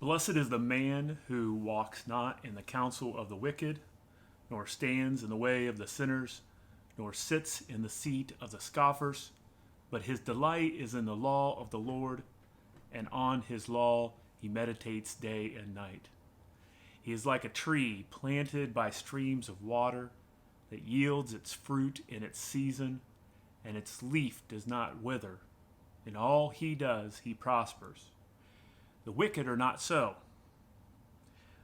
Blessed is the man who walks not in the counsel of the wicked, nor stands in the way of the sinners, nor sits in the seat of the scoffers, but his delight is in the law of the Lord, and on his law he meditates day and night. He is like a tree planted by streams of water that yields its fruit in its season, and its leaf does not wither. In all he does, he prospers. The wicked are not so,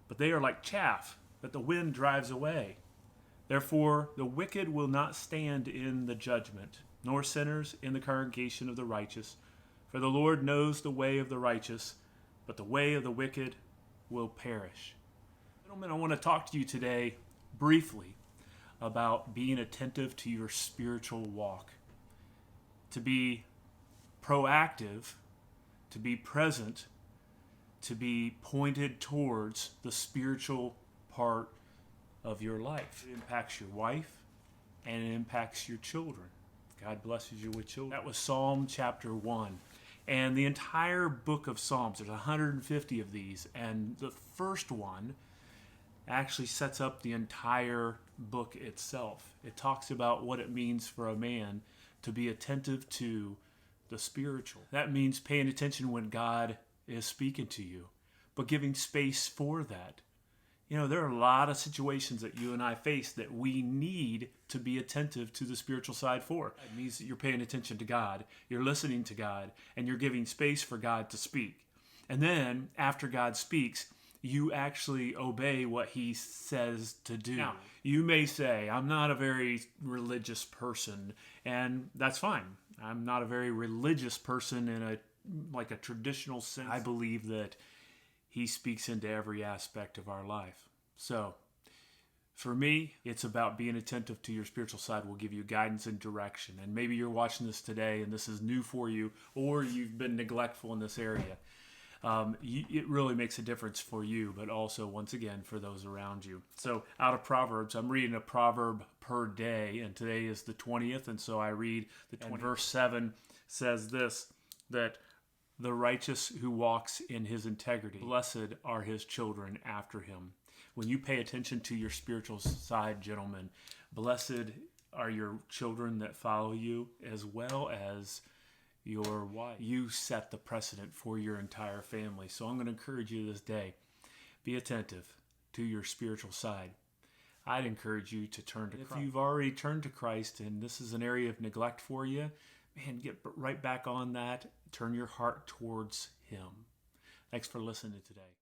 but they are like chaff that the wind drives away. Therefore, the wicked will not stand in the judgment, nor sinners in the congregation of the righteous. For the Lord knows the way of the righteous, but the way of the wicked will perish. Gentlemen, I want to talk to you today briefly about being attentive to your spiritual walk. To be proactive, to be present, to be pointed towards the spiritual part of your life. It impacts your wife and it impacts your children. God blesses you with children. That was Psalm chapter 1. And the entire book of Psalms, there's 150 of these, and the first one actually sets up the entire book itself. It talks about what it means for a man to be attentive to the spiritual. That means paying attention when God is speaking to you, but giving space for that. You know, there are a lot of situations that you and I face that we need to be attentive to the spiritual side for. It means that you're paying attention to God, you're listening to God, and you're giving space for God to speak. And then, after God speaks, you actually obey what he says to do. Now, you may say, I'm not a very religious person, and that's fine. I'm not a very religious person in a traditional sense. I believe that he speaks into every aspect of our life. So, for me, it's about being attentive to your spiritual side will give you guidance and direction. And maybe you're watching this today and this is new for you, or you've been neglectful in this area. It really makes a difference for you, but also, once again, for those around you. So, out of Proverbs, I'm reading a proverb per day, and today is the 20th, and so I read the 20th. And verse 7 says this, that the righteous who walks in his integrity, blessed are his children after him. When you pay attention to your spiritual side, gentlemen, blessed are your children that follow you, as well as your wife. You set the precedent for your entire family. So I'm going to encourage you this day, be attentive to your spiritual side. I'd encourage you to turn to Christ. If you've already turned to Christ and this is an area of neglect for you, man, get right back on that. Turn your heart towards him. Thanks for listening today.